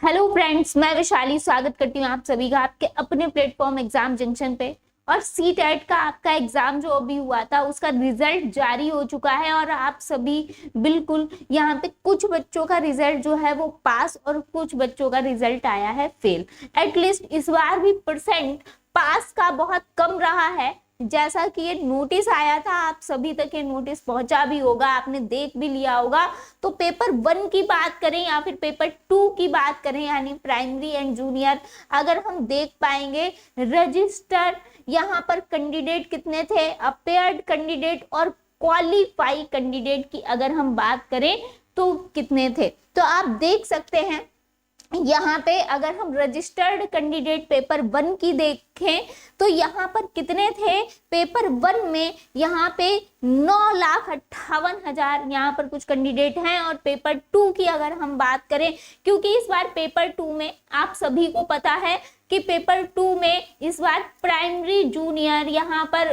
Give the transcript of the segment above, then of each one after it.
Hello friends, मैं वैशाली स्वागत करती हूँ आप सभी का आपके अपने प्लेटफॉर्म एग्जाम जंक्शन पे। और सी टेट का आपका एग्जाम जो अभी हुआ था उसका रिजल्ट जारी हो चुका है और आप सभी बिल्कुल यहाँ पे कुछ बच्चों का रिजल्ट जो है वो पास और कुछ बच्चों का रिजल्ट आया है फेल। एटलीस्ट इस बार भी परसेंट पास का बहुत कम रहा है। जैसा कि ये नोटिस आया था, आप सभी तक ये नोटिस पहुंचा भी होगा, आपने देख भी लिया होगा। तो पेपर 1 की बात करें या फिर पेपर 2 की बात करें, यानी प्राइमरी एंड जूनियर, अगर हम देख पाएंगे रजिस्टर यहाँ पर कैंडिडेट कितने थे, अपेयर्ड कैंडिडेट और क्वालिफाई कैंडिडेट की अगर हम बात करें तो कितने थे। तो आप देख सकते हैं यहाँ पे अगर हम रजिस्टर्ड कैंडिडेट पेपर 1 की देखें तो यहाँ पर कितने थे। पेपर 1 में यहाँ पे 9,58,000 यहाँ पर कुछ कैंडिडेट हैं। और पेपर 2 की अगर हम बात करें, क्योंकि इस बार पेपर 2 में आप सभी को पता है कि पेपर 2 में इस बार प्राइमरी जूनियर यहाँ पर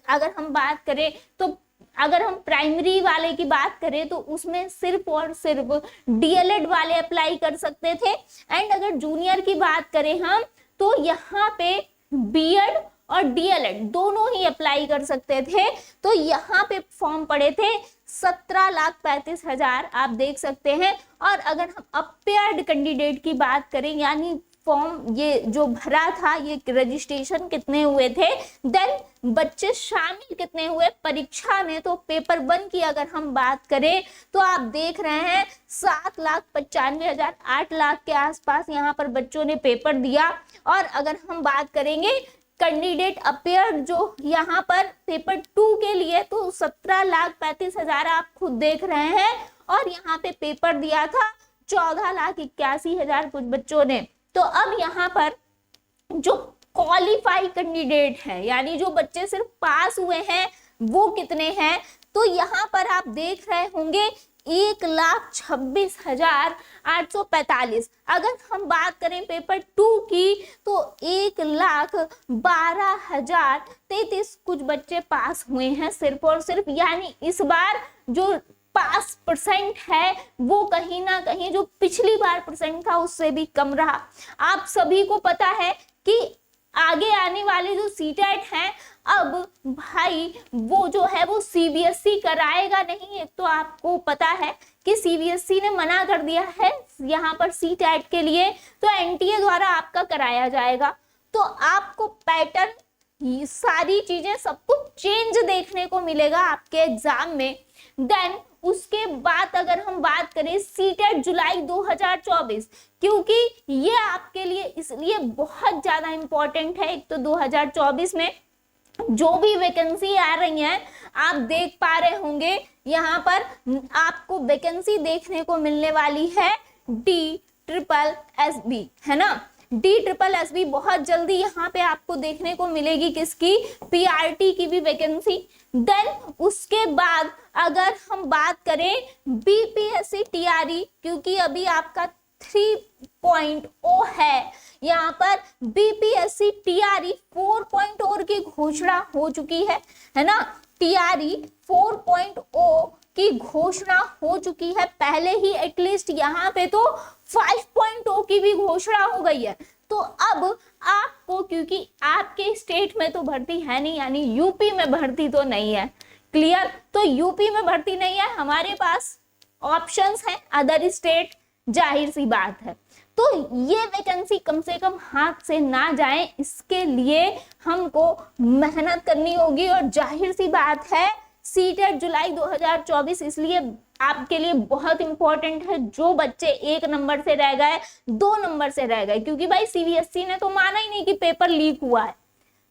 अगर हम बात करें तो अगर हम प्राइमरी वाले की बात करें तो उसमें सिर्फ और सिर्फ डीएलएड वाले अप्लाई कर सकते थे। एंड अगर जूनियर की बात करें हम तो यहाँ पे बीएड और डीएलएड दोनों ही अप्लाई कर सकते थे। तो यहाँ पे फॉर्म पड़े थे 17,35,000 आप देख सकते हैं। और अगर हम अपेयर्ड कैंडिडेट की बात करें, यानी फॉर्म ये जो भरा था, ये रजिस्ट्रेशन कितने हुए थे, देन बच्चे शामिल कितने हुए परीक्षा में, तो पेपर 1 की अगर हम बात करें तो आप देख रहे हैं 7,95,000 8 लाख के आसपास यहाँ पर बच्चों ने पेपर दिया। और अगर हम बात करेंगे कैंडिडेट अपेयर जो यहाँ पर पेपर 2 के लिए, तो 17,35,000 आप खुद देख रहे हैं। और यहाँ पे पेपर दिया था 14,81,000 कुछ बच्चों ने। तो अब यहाँ पर जो क्वालिफाई कैंडिडेट है, यानी जो बच्चे सिर्फ पास हुए हैं, वो कितने हैं। तो यहाँ पर आप देख रहे होंगे 1,26,845। अगर हम बात करें पेपर 2 की तो 1,12,033 कुछ बच्चे पास हुए हैं सिर्फ और सिर्फ। यानी इस बार जो पास परसेंट है वो कहीं ना कहीं जो पिछली बार परसेंट था उससे भी कम रहा। आप सभी को पता है कि आगे आने वाले जो सीटेट हैं, अब भाई वो जो है वो सीबीएसई कराएगा नहीं। एक तो आपको पता है कि सीबीएसई ने मना कर दिया है यहाँ पर सीटेट के लिए, तो एनटीए द्वारा आपका कराया जाएगा। तो आपको पैटर्न, सारी चीजें, सब कुछ चेंज देखने को मिलेगा आपके एग्जाम में। देन उसके बाद अगर हम बात करें सीटेट जुलाई 2024, क्योंकि ये आपके लिए इसलिए बहुत ज्यादा इंपॉर्टेंट है। एक तो 2024 में जो भी वैकेंसी आ रही है, आप देख पा रहे होंगे यहाँ पर आपको वैकेंसी देखने को मिलने वाली है DSSB, है ना। DSSB बहुत जल्दी यहाँ पे आपको देखने को मिलेगी, किसकी, पीआरटी की भी वैकेंसी। देन उसके बाद अगर हम बात करें बीपीएससी टीआरई, क्योंकि अभी आपका 3.0 है, यहाँ पर बीपीएससी टीआरई 4.0 की घोषणा हो चुकी है ना। टीआरई 4.0 की घोषणा हो चुकी है पहले ही, एटलीस्ट यहाँ पे तो 5.0 की भी घोषणा हो गई है। तो अब आपको, क्योंकि आपके स्टेट में तो भर्ती है नहीं, यानी यूपी में भर्ती तो नहीं है, क्लियर। तो यूपी में भर्ती नहीं है, हमारे पास ऑप्शंस हैं अदर स्टेट, जाहिर सी बात है। तो ये वैकेंसी कम से कम हाथ से ना जाए, इसके लिए हमको मेहनत करनी होगी। और जाहिर सी बात है सीटेट जुलाई 2024 इसलिए आपके लिए बहुत इंपॉर्टेंट है। जो बच्चे 1 नंबर से रह गए, 2 नंबर से रह गए, क्योंकि भाई सीबीएसई ने तो माना ही नहीं कि पेपर लीक हुआ है।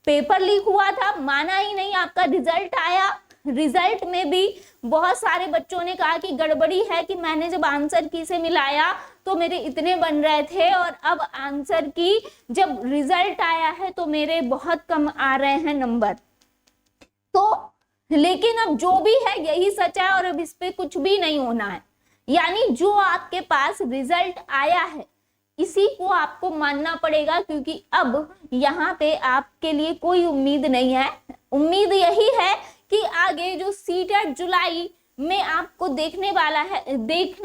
पेपर लीक हुआ था, माना ही नहीं। आपका रिजल्ट आया, रिजल्ट में भी बहुत सारे बच्चों ने कहा कि गड़बड़ी है, कि मैंने जब आंसर की से मिलाया तो मेरे इतने बन रहे थे, और अब आंसर की जब रिजल्ट आया है तो मेरे बहुत कम आ रहे हैं नंबर। तो लेकिन अब जो भी है यही सच है, और अब इस पे कुछ भी नहीं होना है। यानी जो आपके पास रिजल्ट आया है इसी को आपको मानना पड़ेगा, क्योंकि अब यहाँ पे आपके लिए कोई उम्मीद नहीं है। उम्मीद यही है कि आगे जो सीटेट जुलाई में आपको देखने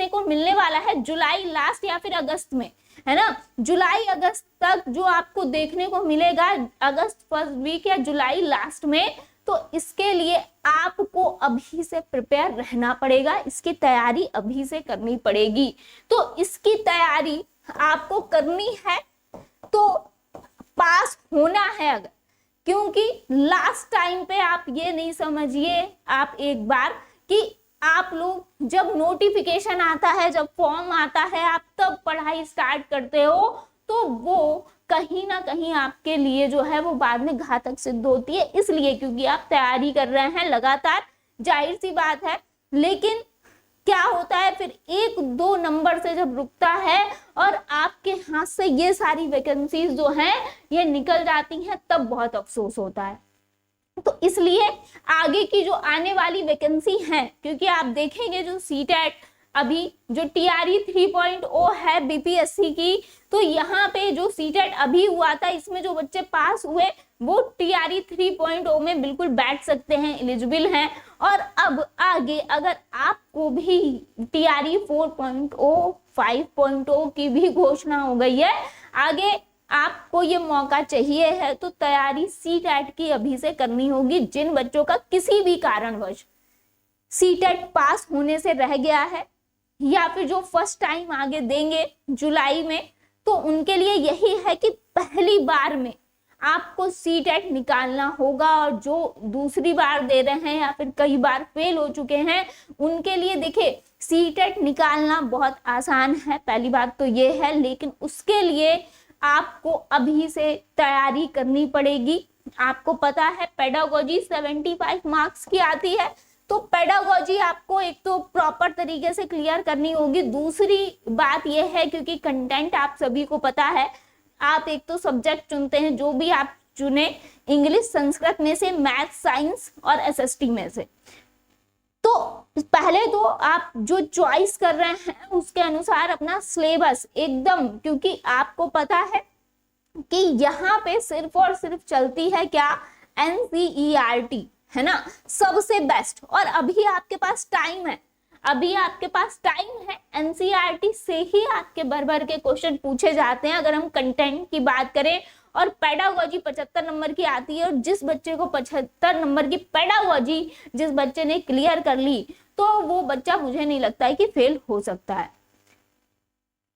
को मिलने वाला है, जुलाई लास्ट या फिर अगस्त में, है ना। जुलाई अगस्त तक जो आपको देखने को मिलेगा, अगस्त फर्स्ट वीक या जुलाई लास्ट में, तो इसके लिए आपको अभी से प्रिपेयर रहना पड़ेगा, इसकी तैयारी अभी से करनी पड़ेगी। तो इसकी तैयारी आपको करनी है तो पास होना है अगर, क्योंकि लास्ट टाइम पे आप ये नहीं समझिए आप एक बार कि आप लोग जब नोटिफिकेशन आता है, जब फॉर्म आता है, आप तब पढ़ाई स्टार्ट करते हो, तो वो कहीं ना कहीं आपके लिए जो है वो बाद में घातक सिद्ध होती है, इसलिए क्योंकि आप तैयारी कर रहे हैं लगातार, जाहिर सी बात है। लेकिन क्या होता है फिर 1-2 नंबर से जब रुकता है और आपके हाथ से ये सारी वैकेंसीज जो हैं ये निकल जाती हैं, तब बहुत अफसोस होता है। तो इसलिए आगे की जो आने वाली वैकेंसी है, क्योंकि आप देखेंगे जो सीटेट अभी जो TRE 3.0 है बीपीएससी की, तो यहाँ पे जो सीटेट अभी हुआ था इसमें जो बच्चे पास हुए वो TRE 3.0 में बिल्कुल बैठ सकते हैं, एलिजिबल हैं। और अब आगे अगर आपको भी TRE 4.0 5.0 की भी घोषणा हो गई है, आगे आपको ये मौका चाहिए है, तो तैयारी सीटेट की अभी से करनी होगी। जिन बच्चों का किसी भी कारणवश सीटेट पास होने से रह गया है या फिर जो फर्स्ट टाइम आगे देंगे जुलाई में, तो उनके लिए यही है कि पहली बार में आपको सीटेट निकालना होगा, और जो दूसरी बार दे रहे हैं या फिर कई बार फेल हो चुके हैं उनके लिए देखिए सीटेट निकालना बहुत आसान है, पहली बात तो ये है। लेकिन उसके लिए आपको अभी से तैयारी करनी पड़ेगी। आपको पता है पेडागोजी 75 मार्क्स की आती है, तो पेडागोजी आपको एक तो प्रॉपर तरीके से क्लियर करनी होगी। दूसरी बात यह है क्योंकि कंटेंट आप सभी को पता है, आप एक तो सब्जेक्ट चुनते हैं, जो भी आप चुने, इंग्लिश, संस्कृत में से, मैथ, साइंस और SST में से। तो पहले तो आप जो चॉइस कर रहे हैं उसके अनुसार अपना सिलेबस एकदम, क्योंकि आपको पता है कि यहाँ पे सिर्फ और सिर्फ चलती है क्या, NCERT, है ना, सबसे बेस्ट। और अभी आपके पास टाइम है, अभी आपके पास टाइम है, NCERT से ही आपके भर भर के क्वेश्चन पूछे जाते हैं अगर हम कंटेंट की बात करें। और पेडागोजी 75 नंबर की आती है, और जिस बच्चे को 75 नंबर की पेडागोजी जिस बच्चे ने क्लियर कर ली, तो वो बच्चा मुझे नहीं लगता है कि फेल हो सकता है।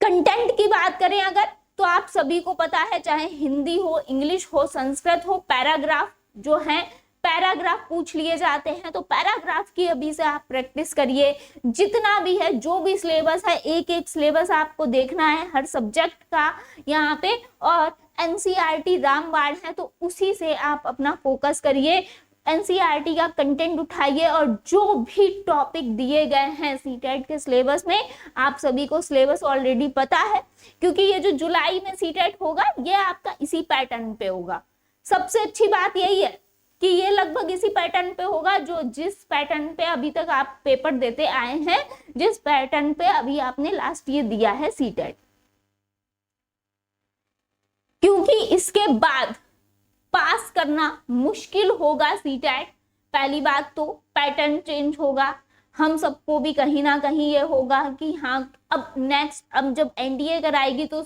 कंटेंट की बात करें अगर, तो आप सभी को पता है, चाहे हिंदी हो, इंग्लिश हो, संस्कृत हो, पैराग्राफ जो है पैराग्राफ पूछ लिए जाते हैं, तो पैराग्राफ की अभी से आप प्रैक्टिस करिए। जितना भी है, जो भी सिलेबस है, एक एक सिलेबस आपको देखना है हर सब्जेक्ट का यहाँ पे, और NCERT रामबाण है तो उसी से आप अपना फोकस करिए। NCERT का कंटेंट उठाइए, और जो भी टॉपिक दिए गए हैं सीटेट के सिलेबस में, आप सभी को सिलेबस ऑलरेडी पता है, क्योंकि ये जो जुलाई में सीटेट होगा ये आपका इसी पैटर्न पे होगा। सबसे अच्छी बात यही है कि ये लगभग इसी पैटर्न पे होगा, जो जिस पैटर्न पे अभी तक आप पेपर देते आए हैं, जिस पैटर्न पे अभी आपने लास्ट ईयर दिया है सीटेट। क्योंकि इसके बाद पास करना मुश्किल होगा सीटेट, पहली बात तो पैटर्न चेंज होगा, हम सबको भी कहीं ना कहीं ये होगा कि हाँ अब नेक्स्ट, अब जब NDA कराएगी तो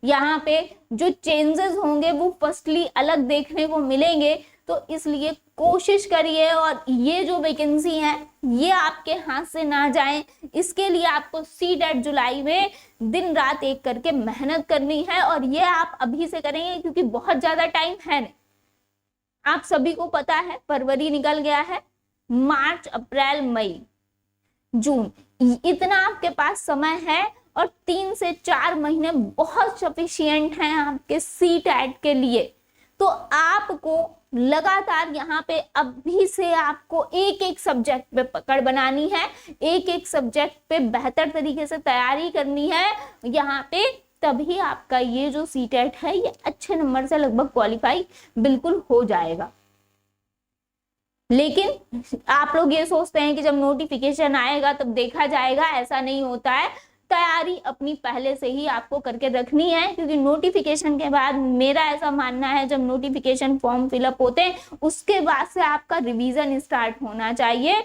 यहाँ पे जो चेंजेस होंगे वो फर्स्टली अलग देखने को मिलेंगे। तो इसलिए कोशिश करिए, और ये जो वैकेंसी है ये आपके हाथ से ना जाए, इसके लिए आपको सीटेट जुलाई में दिन रात एक करके मेहनत करनी है। और ये आप अभी से करेंगे क्योंकि बहुत ज्यादा टाइम है नहीं, आप सभी को पता है फरवरी निकल गया है, मार्च, अप्रैल, मई, जून, इतना आपके पास समय है, और 3 से 4 महीने बहुत सफिशिएंट हैं आपके सीटेट के लिए। तो आपको लगातार यहाँ पे अभी से आपको एक एक सब्जेक्ट पे पकड़ बनानी है, एक एक सब्जेक्ट पे बेहतर तरीके से तैयारी करनी है यहाँ पे, तभी आपका ये जो सीटेट है ये अच्छे नंबर से लगभग क्वालिफाई बिल्कुल हो जाएगा। लेकिन आप लोग ये सोचते हैं कि जब नोटिफिकेशन आएगा तब देखा जाएगा, ऐसा नहीं होता है। तैयारी अपनी पहले से ही आपको करके रखनी है, क्योंकि नोटिफिकेशन के बाद मेरा ऐसा मानना है जब नोटिफिकेशन फॉर्म फिलअप होते हैं उसके बाद से आपका रिवीजन स्टार्ट होना चाहिए।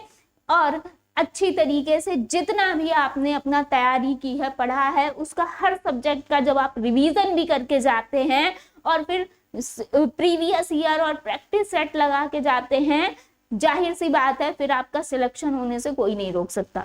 और अच्छी तरीके से जितना भी आपने अपना तैयारी की है, पढ़ा है, उसका हर सब्जेक्ट का जब आप रिवीजन भी करके जाते हैं और फिर प्रीवियस ईयर और प्रैक्टिस सेट लगा के जाते हैं, जाहिर सी बात है फिर आपका सिलेक्शन होने से कोई नहीं रोक सकता।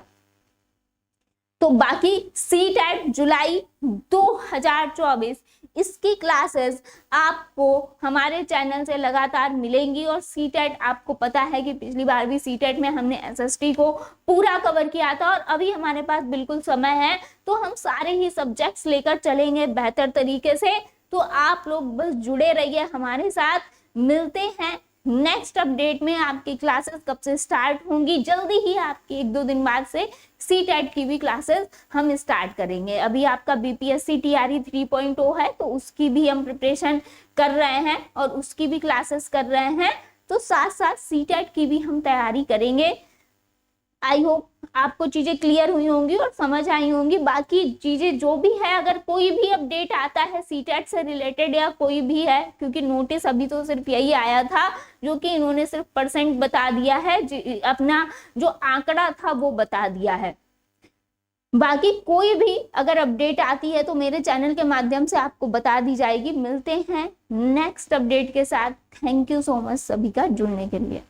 तो बाकी सीटेट जुलाई 2024 इसकी क्लासेस आपको हमारे चैनल से लगातार मिलेंगी। और सीटेट आपको पता है कि पिछली बार भी सीटेट में हमने एसएसटी को पूरा कवर किया था और अभी हमारे पास बिल्कुल समय है, तो हम सारे ही सब्जेक्ट्स लेकर चलेंगे बेहतर तरीके से। तो आप लोग बस जुड़े रहिए हमारे साथ। मिलते हैं नेक्स्ट अपडेट में। आपकी क्लासेस कब से स्टार्ट होंगी, जल्दी ही आपकी 1-2 दिन बाद से सीटेट की भी क्लासेस हम स्टार्ट करेंगे। अभी आपका बीपीएससी टीआरई 3.0 है, तो उसकी भी हम प्रिपरेशन कर रहे हैं और उसकी भी क्लासेस कर रहे हैं, तो साथ साथ सीटेट की भी हम तैयारी करेंगे। आई होप आपको चीजें क्लियर हुई होंगी और समझ आई होंगी। बाकी चीजें जो भी है, अगर कोई भी अपडेट आता है सीटेट से रिलेटेड या कोई भी है, क्योंकि नोटिस अभी तो सिर्फ यही आया था जो कि इन्होंने सिर्फ परसेंट बता दिया है, अपना जो आंकड़ा था वो बता दिया है। बाकी कोई भी अगर अपडेट आती है तो मेरे चैनल के माध्यम से आपको बता दी जाएगी। मिलते हैं नेक्स्ट अपडेट के साथ। थैंक यू सो मच सभी का जुड़ने के लिए।